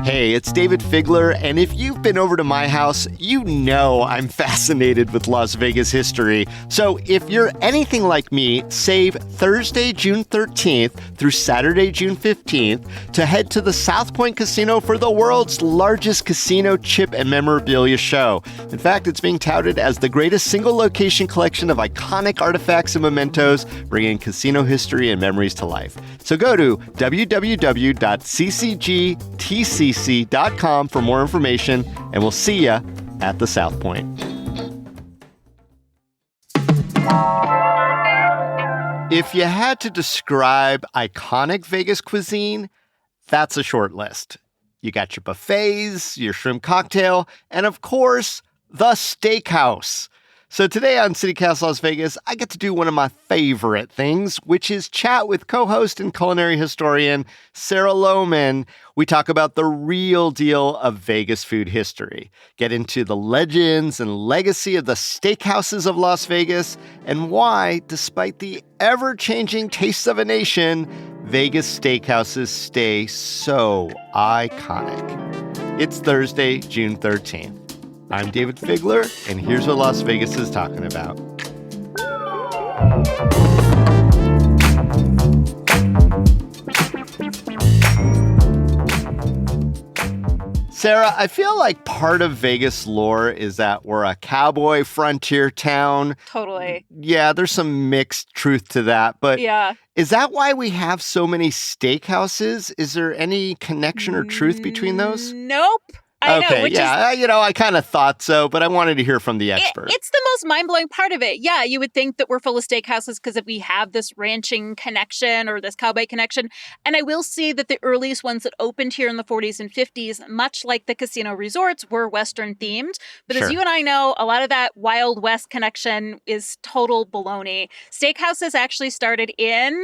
Hey, it's Dayvid Figler, and if you've been over to my house, you know I'm fascinated with Las Vegas history. So if you're anything like me, save Thursday, June 13th through Saturday, June 15th to head to the South Point Casino for the world's largest casino chip and memorabilia show. In fact, it's being touted as the greatest single-location collection of iconic artifacts and mementos, bringing casino history and memories to life. So go to www.ccgtcc.com for more information, and we'll see you at the South Point. If you had to describe iconic Vegas cuisine, that's a short list. You got your buffets, your shrimp cocktail, and of course, the Steakhouse. So today on CityCast Las Vegas, I get to do one of my favorite things, which is chat with co-host and culinary historian Sarah Lohman. We talk about the real deal of Vegas food history, get into the legends and legacy of the steakhouses of Las Vegas, and why, despite the ever-changing tastes of a nation, Vegas steakhouses stay so iconic. It's Thursday, June 13th. I'm Dayvid Figler, and here's what Las Vegas is talking about. Sarah, I feel like part of Vegas lore is that we're a cowboy frontier town. Totally. Yeah, there's some mixed truth to that, but yeah. Is that why we have so many steakhouses? Is there any connection or truth between those? Nope. I know, I kind of thought so, but I wanted to hear from the expert. It's the most mind-blowing part of it. Yeah, you would think that we're full of steakhouses because we have this ranching connection or this cowboy connection. And I will say that the earliest ones that opened here in the 40s and 50s, much like the casino resorts, were Western themed. But as you and I know, a lot of that Wild West connection is total baloney. Steakhouses actually started in,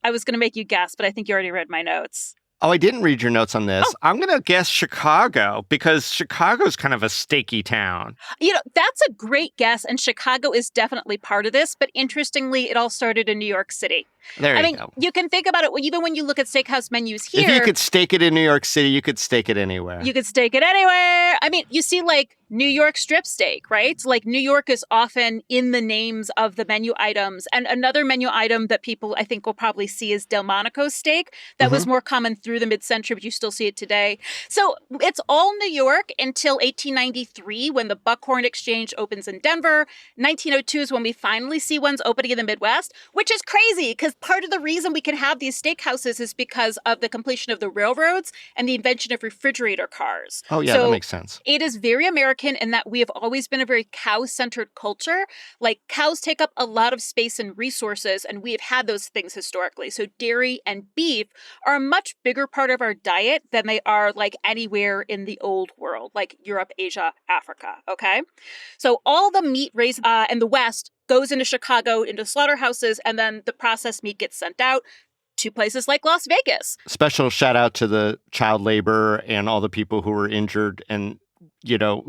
I was going to make you guess, but I think you already read my notes. Oh, I didn't read your notes on this. Oh. I'm going to guess Chicago, because Chicago's kind of a steaky town. You know, that's a great guess, and Chicago is definitely part of this, but interestingly, it all started in New York City. There you go. You can think about it, even when you look at steakhouse menus here. If you could steak it in New York City, you could steak it anywhere. You could steak it anywhere. I mean, you see like New York strip steak, right? Like New York is often in the names of the menu items. And another menu item that people, I think, will probably see is Delmonico's steak. That was more common through the mid-century, but you still see it today. So it's all New York until 1893, when the Buckhorn Exchange opens in Denver. 1902 is when we finally see ones opening in the Midwest, which is crazy because part of the reason we can have these steakhouses is because of the completion of the railroads and the invention of refrigerator cars. Oh, yeah, that makes sense. It is very American in that we have always been a very cow-centered culture. Like, cows take up a lot of space and resources, and we have had those things historically. So dairy and beef are a much bigger part of our diet than they are, like, anywhere in the old world, like Europe, Asia, Africa, okay? So all the meat raised in the West goes into Chicago, into slaughterhouses, and then the processed meat gets sent out to places like Las Vegas. Special shout out to the child labor and all the people who were injured and,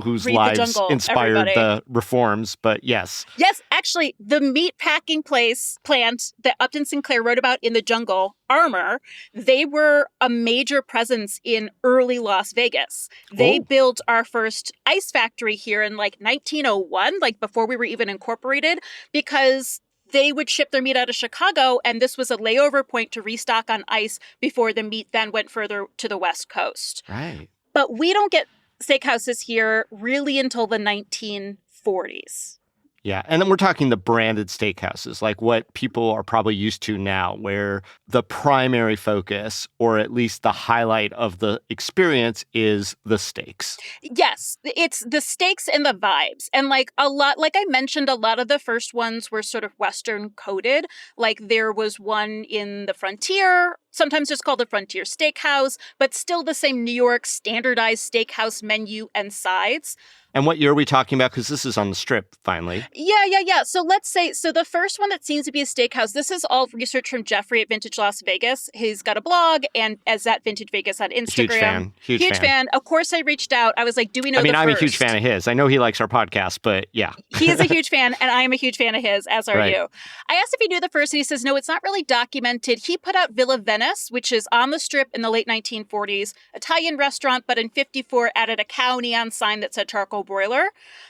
whose lives inspired the reforms. But yes. Yes, actually, the meat packing plant that Upton Sinclair wrote about in The Jungle, Armour, they were a major presence in early Las Vegas. They built our first ice factory here in like 1901, like before we were even incorporated, because they would ship their meat out of Chicago, and this was a layover point to restock on ice before the meat then went further to the West Coast. Right. But we don't get steakhouses here really until the 1940s. Yeah, and then we're talking the branded steakhouses, like what people are probably used to now, where the primary focus, or at least the highlight of the experience, is the steaks. Yes, it's the steaks and the vibes. And like I mentioned, a lot of the first ones were sort of Western coded. Like there was one in the Frontier, sometimes just called the Frontier Steakhouse, but still the same New York standardized steakhouse menu and sides. And what year are we talking about? Because this is on the Strip, finally. Yeah. So let's say, the first one that seems to be a steakhouse, this is all research from Jeffrey at Vintage Las Vegas. He's got a blog and as at Vintage Vegas on Instagram. Huge fan. Of course, I reached out. I was like, do we know the first? I'm a huge fan of his. I know he likes our podcast, but yeah. He is a huge fan, and I am a huge fan of his, as are right. you. I asked if he knew the first, and he says, no, it's not really documented. He put out Villa Veneto Venice, which is on the Strip in the late 1940s. Italian restaurant, but in 54 added a cow neon sign that said charcoal broiler.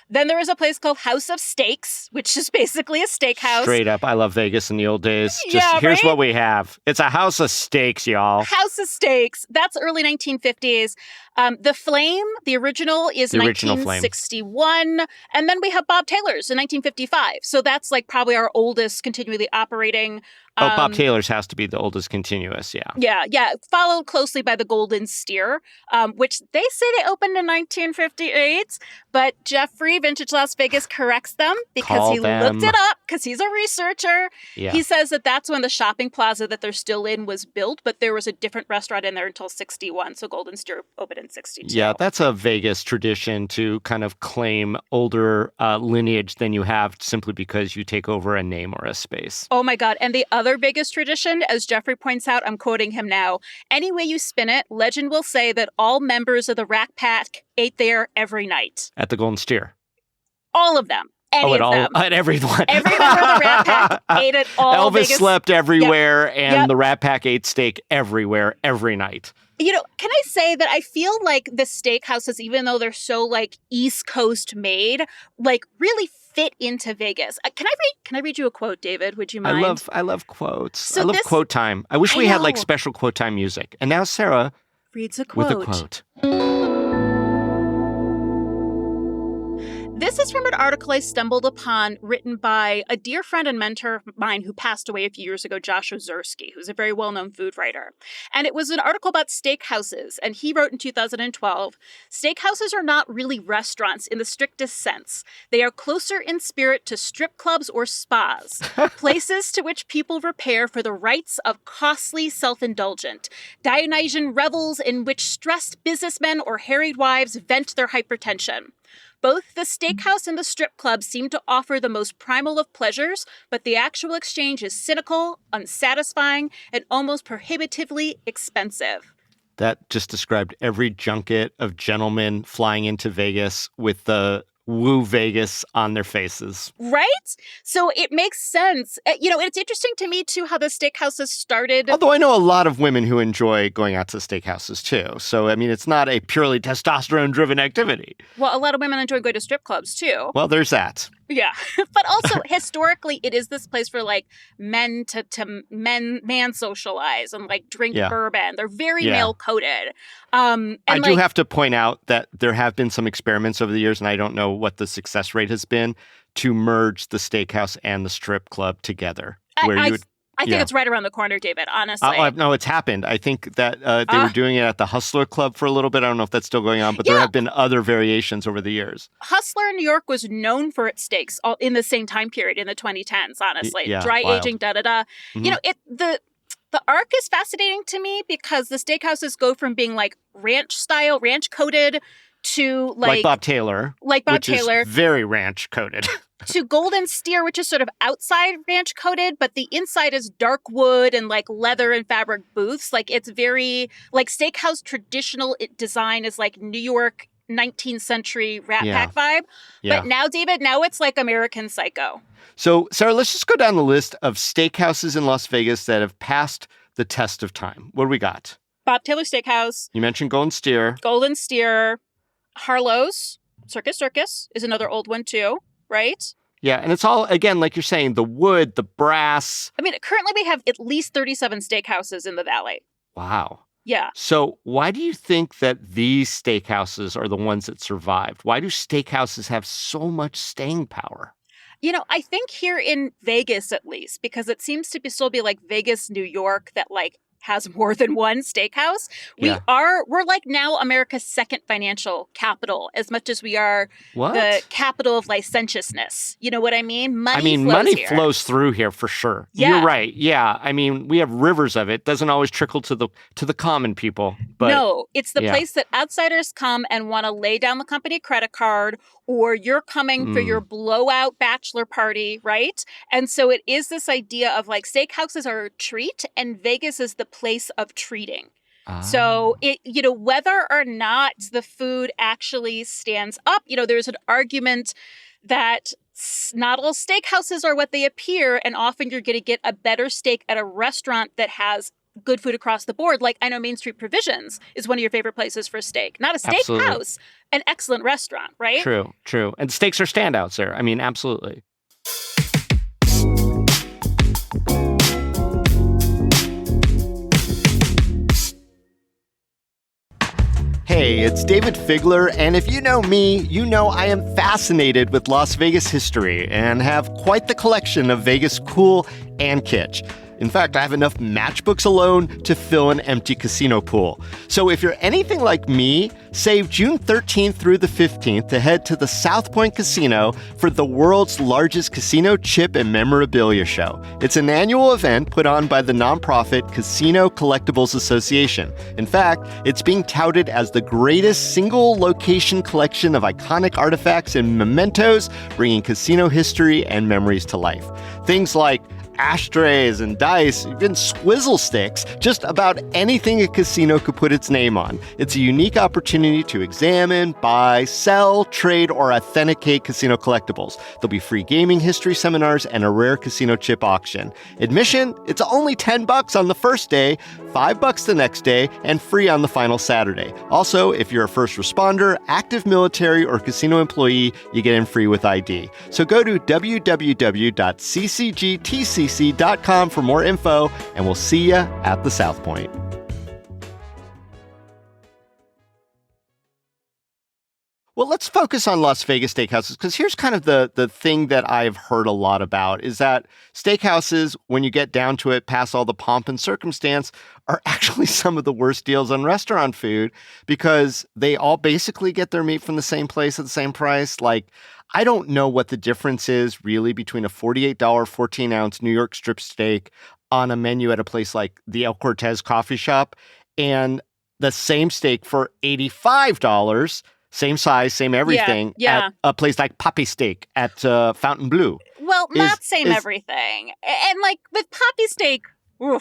Then there was a place called House of Steaks, which is basically a steakhouse. Straight up, I love Vegas in the old days. Here's right? what we have. It's a house of steaks, y'all. House of Steaks. That's early 1950s. The Flame, the original, is 1961. And then we have Bob Taylor's in 1955. So that's like probably our oldest continually operating. Bob Taylor's has to be the oldest continuous, yeah. Yeah. Followed closely by the Golden Steer, which they say they opened in 1958. But Jeffrey, Vintage Las Vegas, corrects them because he looked it up because he's a researcher. Yeah. He says that that's when the shopping plaza that they're still in was built, but there was a different restaurant in there until 61. So Golden Steer opened in 62. Yeah, that's a Vegas tradition to kind of claim older lineage than you have simply because you take over a name or a space. Oh my God. And the other Vegas tradition, as Jeffrey points out, I'm quoting him now, any way you spin it, legend will say that all members of the Rat Pack ate there every night. At the Golden Steer? All of them. At everyone. Every member of the Rat Pack ate at all Elvis Vegas. slept everywhere, and the Rat Pack ate steak everywhere, every night. You know, can I say that I feel like the steakhouses, even though they're so like East Coast made, like really fit into Vegas. Can I read you a quote, David? Would you mind? I love quotes. So I love quote time. I wish we had like special quote time music. And now Sarah reads a quote. With a quote. This is from an article I stumbled upon written by a dear friend and mentor of mine who passed away a few years ago, Josh Ozersky, who's a very well-known food writer. And it was an article about steakhouses. And he wrote in 2012, steakhouses are not really restaurants in the strictest sense. They are closer in spirit to strip clubs or spas, places to which people repair for the rites of costly self-indulgent, Dionysian revels in which stressed businessmen or harried wives vent their hypertension. Both the steakhouse and the strip club seem to offer the most primal of pleasures, but the actual exchange is cynical, unsatisfying, and almost prohibitively expensive. That just described every junket of gentlemen flying into Vegas with the woo Vegas on their faces. Right? So it makes sense. You know, it's interesting to me, too, how the steakhouses started. Although I know a lot of women who enjoy going out to steakhouses, too. So, I mean, it's not a purely testosterone-driven activity. Well, a lot of women enjoy going to strip clubs, too. Well, there's that. Yeah. But also, historically, it is this place for, like, men to man socialize and, like, drink bourbon. They're very male-coded. I do have to point out that there have been some experiments over the years, and I don't know what the success rate has been, to merge the steakhouse and the strip club together. I think it's right around the corner, David, honestly. No, it's happened. I think that they were doing it at the Hustler Club for a little bit. I don't know if that's still going on, but there have been other variations over the years. Hustler in New York was known for its steaks in the same time period in the 2010s, honestly. Dry wild. Aging, da-da-da. Mm-hmm. You know, the arc is fascinating to me because the steakhouses go from being like ranch style, ranch coated, to like Bob Taylor. Which is very ranch coated. To Golden Steer, which is sort of outside ranch coated, but the inside is dark wood and like leather and fabric booths. Like it's very like steakhouse traditional design is like New York 19th century Rat Pack vibe. Yeah. But now, David, it's like American Psycho. So, Sarah, let's just go down the list of steakhouses in Las Vegas that have passed the test of time. What do we got? Bob Taylor Steakhouse. You mentioned Golden Steer. Golden Steer. Harlow's. Circus Circus is another old one too. Right? Yeah, and it's all, again, like you're saying, the wood, the brass. I mean, currently we have at least 37 steakhouses in the Valley. Wow. Yeah. So why do you think that these steakhouses are the ones that survived? Why do steakhouses have so much staying power? You know, I think here in Vegas, at least, because it seems to still be like Vegas, New York, that like has more than one steakhouse. We're like now America's second financial capital as much as we are the capital of licentiousness. You know what I mean? Money flows through here for sure. Yeah. You're right. Yeah. I mean, we have rivers of it. Doesn't always trickle to the common people. But no, it's the place that outsiders come and want to lay down the company credit card, or you're coming for your blowout bachelor party, right? And so it is this idea of like steakhouses are a treat and Vegas is the place of treating. So whether or not the food actually stands up, there's an argument that not all steakhouses are what they appear, and often you're going to get a better steak at a restaurant that has good food across the board. Like, I know Main Street Provisions is one of your favorite places for steak. Not a Absolutely. steakhouse, an excellent restaurant, right? True. And steaks are standouts there. I mean, absolutely. Hey, it's Dayvid Figler, and if you know me, you know I am fascinated with Las Vegas history and have quite the collection of Vegas cool and kitsch. In fact, I have enough matchbooks alone to fill an empty casino pool. So if you're anything like me, save June 13th through the 15th to head to the South Point Casino for the world's largest casino chip and memorabilia show. It's an annual event put on by the nonprofit Casino Collectibles Association. In fact, it's being touted as the greatest single location collection of iconic artifacts and mementos, bringing casino history and memories to life. Things like ashtrays and dice, even squizzle sticks, just about anything a casino could put its name on. It's a unique opportunity to examine, buy, sell, trade, or authenticate casino collectibles. There'll be free gaming history seminars and a rare casino chip auction. Admission, it's only $10 on the first day, $5 the next day, and free on the final Saturday. Also, if you're a first responder, active military, or casino employee, you get in free with ID. So go to www.ccgtcc.com for more info, and we'll see you at the South Point. Well, let's focus on Las Vegas steakhouses, because here's kind of the thing that I've heard a lot about is that steakhouses, when you get down to it, past all the pomp and circumstance, are actually some of the worst deals on restaurant food because they all basically get their meat from the same place at the same price. Like, I don't know what the difference is really between a $48 14-ounce New York strip steak on a menu at a place like the El Cortez coffee shop and the same steak for $85, same size, same everything, at a place like Papi Steak at Fontainebleau. Well, not same everything. And like with Papi Steak, we'll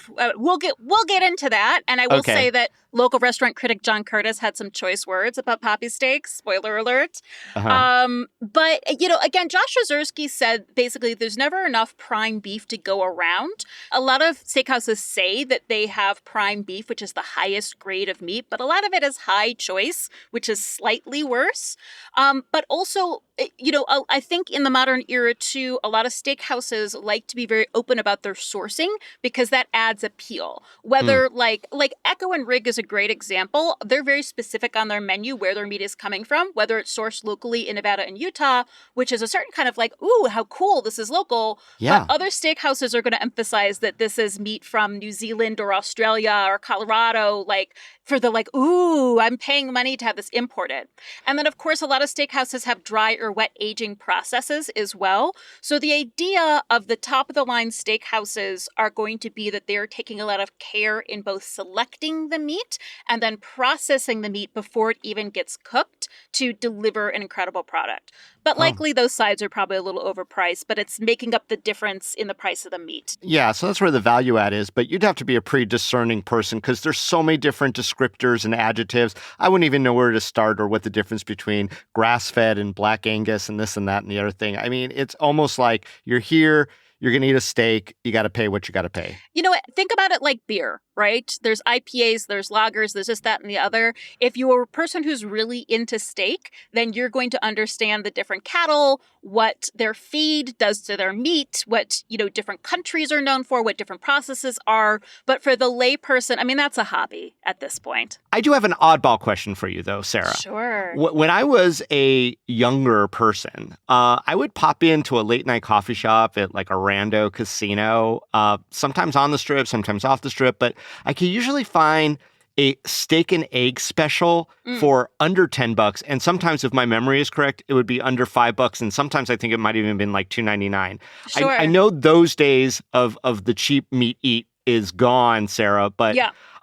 get into that. And I will say that local restaurant critic John Curtis had some choice words about Papi Steak. Spoiler alert. But, again, Josh Ozersky said basically there's never enough prime beef to go around. A lot of steakhouses say that they have prime beef, which is the highest grade of meat, but a lot of it is high choice, which is slightly worse. But also, I think in the modern era, too, a lot of steakhouses like to be very open about their sourcing because that adds appeal. Whether like Echo and Rig is a great example. They're very specific on their menu where their meat is coming from, whether it's sourced locally in Nevada and Utah, which is a certain kind of like, ooh, how cool, this is local. Yeah. But other steakhouses are going to emphasize that this is meat from New Zealand or Australia or Colorado, like for the like, ooh, I'm paying money to have this imported. And then, of course, a lot of steakhouses have dry or wet aging processes as well. So the idea of the top of the line steakhouses are going to be that they're taking a lot of care in both selecting the meat and then processing the meat before it even gets cooked to deliver an incredible product. But likely those sides are probably a little overpriced, but it's making up the difference in the price of the meat. Yeah, so that's where the value add is. But you'd have to be a pretty discerning person because there's so many different descriptors and adjectives. I wouldn't even know where to start or what the difference between grass-fed and black Angus and this and that and the other thing. I mean, it's almost like you're here, you're going to eat a steak, you got to pay what you got to pay. You know what? Think about it like beer, right? There's IPAs, there's lagers, there's this, that, and the other. If you're a person who's really into steak, then you're going to understand the different cattle, what their feed does to their meat, what, different countries are known for, what different processes are. But for the lay person, I mean, that's a hobby at this point. I do have an oddball question for you, though, Sarah. Sure. When I was a younger person, I would pop into a late night coffee shop at like a rando casino, sometimes on the strip, sometimes off the strip, but I could usually find a steak and egg special for under $10. And sometimes, if my memory is correct, it would be under $5. And sometimes I think it might even been like $2.99. Sure. I know those days of the cheap meat eat is gone, Sarah, but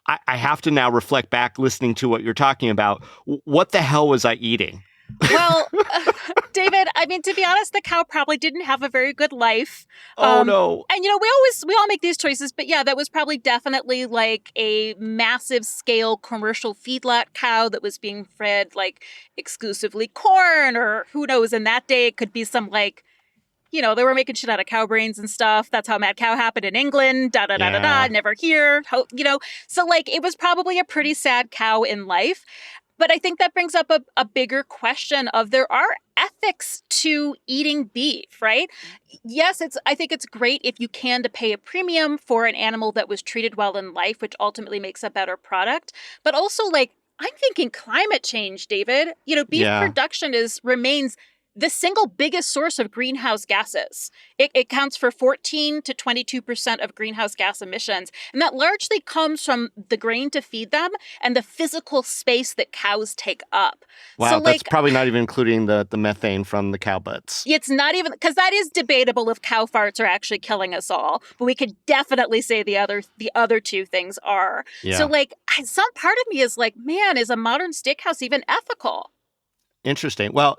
I have to now reflect back listening to what you're talking about. What the hell was I eating? Well, Dayvid, I mean, to be honest, the cow probably didn't have a very good life. Oh, no. And, we all make these choices. But yeah, that was probably definitely like a massive scale commercial feedlot cow that was being fed like exclusively corn or who knows. In that day, it could be some like, they were making shit out of cow brains and stuff. That's how Mad Cow happened in England. Da da da da da. Never here. So like it was probably a pretty sad cow in life. But I think that brings up a bigger question of there are ethics to eating beef, right? Yes, I think it's great if you can to pay a premium for an animal that was treated well in life, which ultimately makes a better product. But also, like, I'm thinking climate change, David. Beef production remains the single biggest source of greenhouse gases. It accounts for 14 to 22% of greenhouse gas emissions. And that largely comes from the grain to feed them and the physical space that cows take up. Wow, so, that's probably not even including the methane from the cow butts. It's not even, because that is debatable if cow farts are actually killing us all. But we could definitely say the other two things are. Yeah. So like, some part of me is like, man, is a modern steakhouse even ethical? Interesting. Well,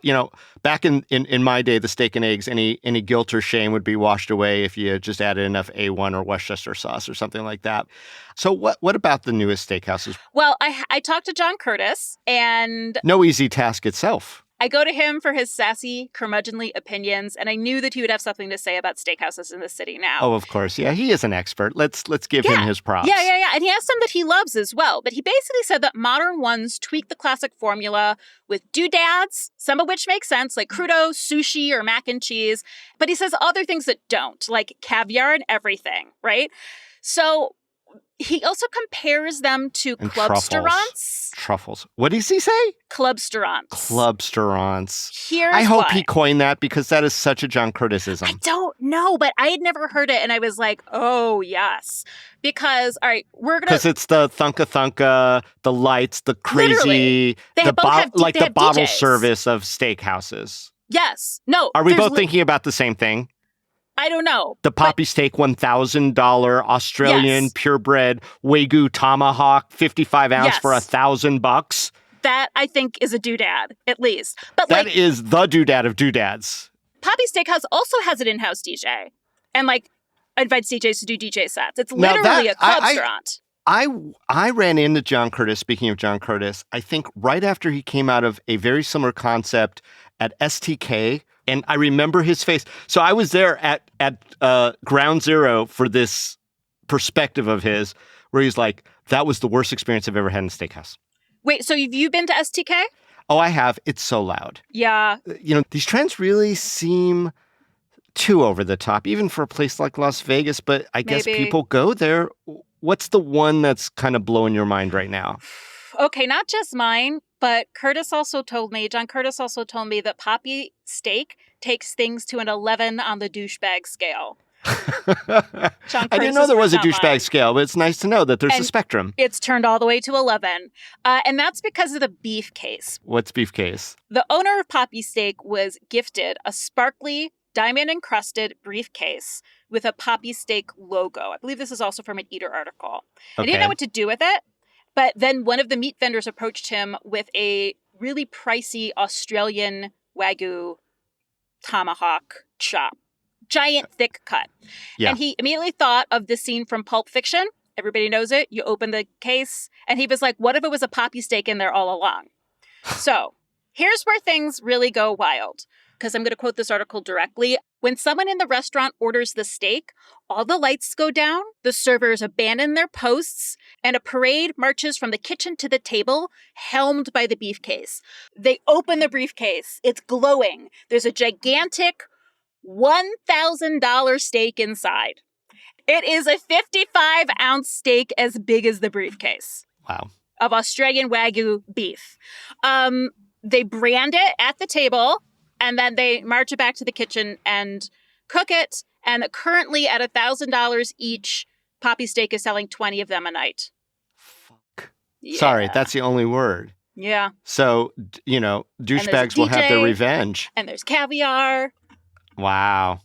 back in my day, the steak and eggs, any guilt or shame would be washed away if you just added enough A1 or Westchester sauce or something like that. So what about the newest steakhouses? Well, I talked to John Curtis, and no easy task itself. I go to him for his sassy, curmudgeonly opinions, and I knew that he would have something to say about steakhouses in the city now. Oh, of course. Yeah, he is an expert. Let's give him his props. Yeah. And he has some that he loves as well. But he basically said that modern ones tweak the classic formula with doodads, some of which make sense, like crudo, sushi, or mac and cheese. But he says other things that don't, like caviar and everything, right? So he also compares them to clubstaurants. Truffles. What does he say? Clubstaurants. Clubstaurants. Here's I hope why. He coined that because that is such a John Curtisism. I don't know, but I had never heard it, and I was like, oh, yes. Because, all right, we're going to... Because it's the thunka, the lights, the crazy... They both have the bottle DJs. Service of steakhouses. Yes. No. Are we both thinking about the same thing? I don't know. The Papi steak $1,000 Australian purebred Wagyu tomahawk, 55 ounce for $1,000. That, I think, is a doodad, at least. But that is the doodad of doodads. Papi Steakhouse also has an in-house DJ. And, invites DJs to do DJ sets. It's literally a club restaurant. I ran into John Curtis, speaking of John Curtis, I think right after he came out of a very similar concept at STK, and I remember his face. So I was there at ground zero for this perspective of his, where he's like, that was the worst experience I've ever had in a steakhouse. Wait, so have you been to STK? Oh, I have. It's so loud. Yeah. These trends really seem too over the top, even for a place like Las Vegas, but I guess people go there. What's the one that's kind of blowing your mind right now? Okay, not just mine, but John Curtis also told me that Papi Steak takes things to an 11 on the douchebag scale. I didn't know there was a douchebag scale, but it's nice to know that there's a spectrum. It's turned all the way to 11. And that's because of the beef case. What's beef case? The owner of Papi Steak was gifted a sparkly, diamond-encrusted briefcase with a Papi Steak logo. I believe this is also from an Eater article. Okay. I didn't know what to do with it. But then one of the meat vendors approached him with a really pricey Australian Wagyu tomahawk chop. Giant, thick cut. Yeah. And he immediately thought of the scene from Pulp Fiction. Everybody knows it. You open the case. And he was like, what if it was a Papi Steak in there all along? So here's where things really go wild. Because I'm going to quote this article directly. When someone in the restaurant orders the steak, all the lights go down, the servers abandon their posts, and a parade marches from the kitchen to the table, helmed by the briefcase. They open the briefcase. It's glowing. There's a gigantic $1,000 steak inside. It is a 55-ounce steak as big as the briefcase. Wow. Of Australian Wagyu beef. They brand it at the table, and then they march it back to the kitchen and cook it. And currently at $1,000 each, Papi Steak is selling 20 of them a night. Fuck. Yeah. Sorry, that's the only word. Yeah. So, douchebags will have their revenge. And there's caviar. Wow.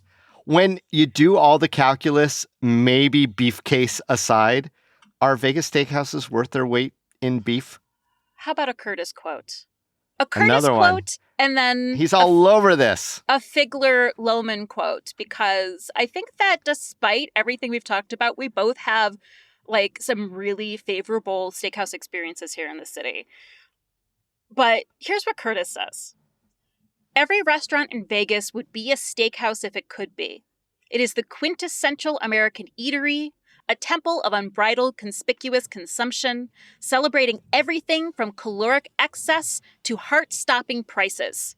When you do all the calculus, maybe beef case aside, are Vegas steakhouses worth their weight in beef? How about a Curtis quote? A Curtis quote, and then... He's all over this. A Figler Lohman quote, because I think that despite everything we've talked about, we both have, some really favorable steakhouse experiences here in the city. But here's what Curtis says. Every restaurant in Vegas would be a steakhouse if it could be. It is the quintessential American eatery, a temple of unbridled, conspicuous consumption, celebrating everything from caloric excess to heart-stopping prices.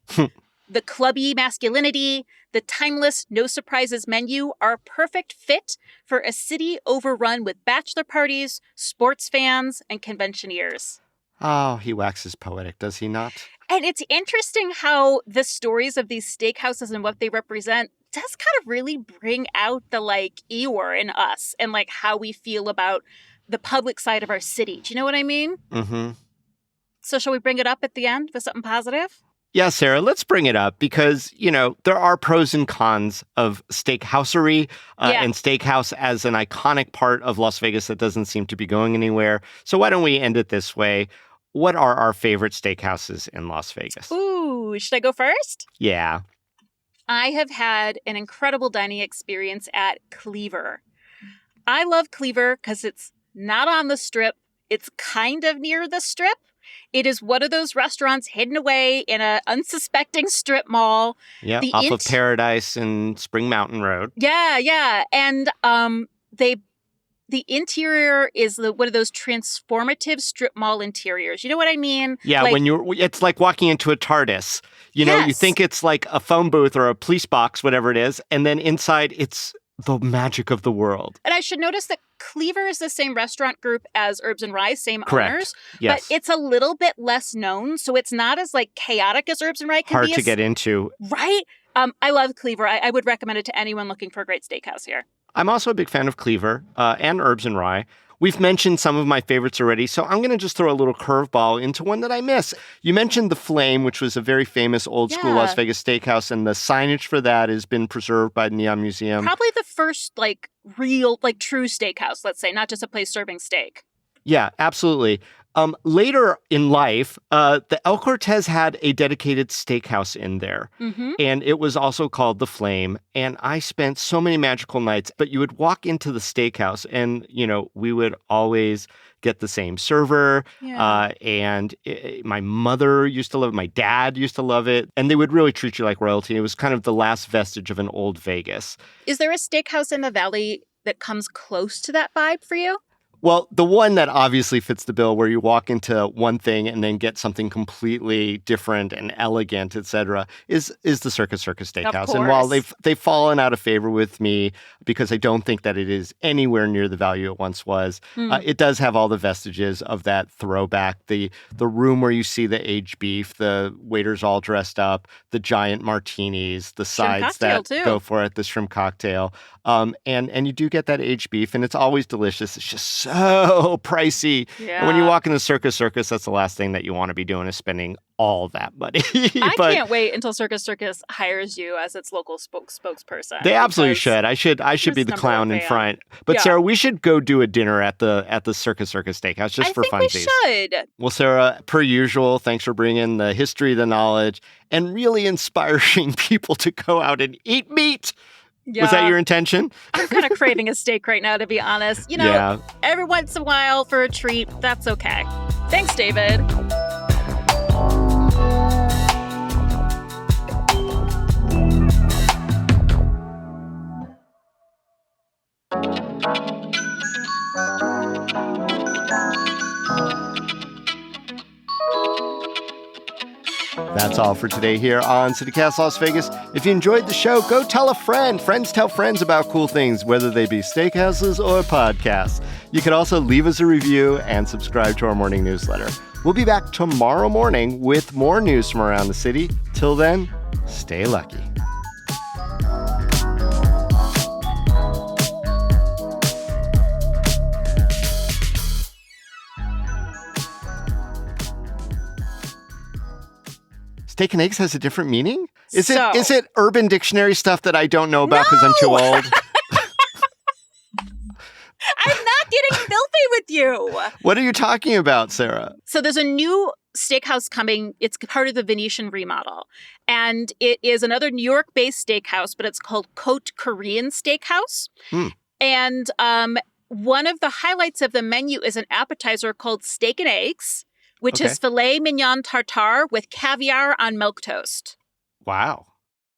The clubby masculinity, the timeless, no-surprises menu are a perfect fit for a city overrun with bachelor parties, sports fans, and conventioneers. Oh, he waxes poetic, does he not? And it's interesting how the stories of these steakhouses and what they represent does kind of really bring out the, Eeyore in us and, how we feel about the public side of our city. Do you know what I mean? Mm-hmm. So shall we bring it up at the end with something positive? Yeah, Sarah, let's bring it up because, there are pros and cons of steakhousery and steakhouse as an iconic part of Las Vegas that doesn't seem to be going anywhere. So why don't we end it this way? What are our favorite steakhouses in Las Vegas? Ooh, should I go first? Yeah. I have had an incredible dining experience at Cleaver. I love Cleaver because it's not on the Strip. It's kind of near the Strip. It is one of those restaurants hidden away in an unsuspecting strip mall. Yeah, off of Paradise and Spring Mountain Road. Yeah. And the interior is one of those transformative strip mall interiors. You know what I mean? Yeah, it's like walking into a TARDIS. You think it's like a phone booth or a police box, whatever it is, and then inside it's the magic of the world. And I should notice that Cleaver is the same restaurant group as Herbs and Rye, same Correct. owners. Yes. But it's a little bit less known, so it's not as chaotic as Herbs and Rye can be. Hard to get into. Right? I love Cleaver. I would recommend it to anyone looking for a great steakhouse here. I'm also a big fan of Cleaver and Herbs and Rye. We've mentioned some of my favorites already, so I'm going to just throw a little curveball into one that I miss. You mentioned The Flame, which was a very famous old-school Las Vegas steakhouse, and the signage for that has been preserved by the Neon Museum. Probably the first, real, true steakhouse, let's say, not just a place serving steak. Yeah, absolutely. Later in life, the El Cortez had a dedicated steakhouse in there, and it was also called The Flame, and I spent so many magical nights, but you would walk into the steakhouse, and, we would always get the same server, and my mother used to love it, my dad used to love it, and they would really treat you like royalty. It was kind of the last vestige of an old Vegas. Is there a steakhouse in the Valley that comes close to that vibe for you? Well, the one that obviously fits the bill where you walk into one thing and then get something completely different and elegant, et cetera, is the Circus Circus Steakhouse. And while they've fallen out of favor with me because I don't think that it is anywhere near the value it once was, it does have all the vestiges of that throwback. The room where you see the aged beef, the waiters all dressed up, the giant martinis, the sides that go for it, the shrimp cocktail. And you do get that aged beef, and it's always delicious. It's just so pricey. Yeah. And when you walk into Circus Circus, that's the last thing that you want to be doing is spending all that money. I can't wait until Circus Circus hires you as its local spokesperson. They absolutely should. I should be the clown in front. But Sarah, we should go do a dinner at the Circus Circus Steakhouse just for funsies. I think we should. Well, Sarah, per usual, thanks for bringing the history, the knowledge, and really inspiring people to go out and eat meat. Yeah. Was that your intention? I'm kind of craving a steak right now, to be honest. Every once in a while for a treat, that's okay. Thanks, David. That's all for today here on CityCast Las Vegas. If you enjoyed the show, go tell a friend. Friends tell friends about cool things, whether they be steakhouses or podcasts. You can also leave us a review and subscribe to our morning newsletter. We'll be back tomorrow morning with more news from around the city. Till then, stay lucky. Steak and eggs has a different meaning? Is it Urban Dictionary stuff that I don't know about because I'm too old? I'm not getting filthy with you. What are you talking about, Sarah? So there's a new steakhouse coming. It's part of the Venetian remodel. And it is another New York-based steakhouse, but it's called Cote Korean Steakhouse. And one of the highlights of the menu is an appetizer called Steak and Eggs, which is filet mignon tartare with caviar on milk toast. Wow.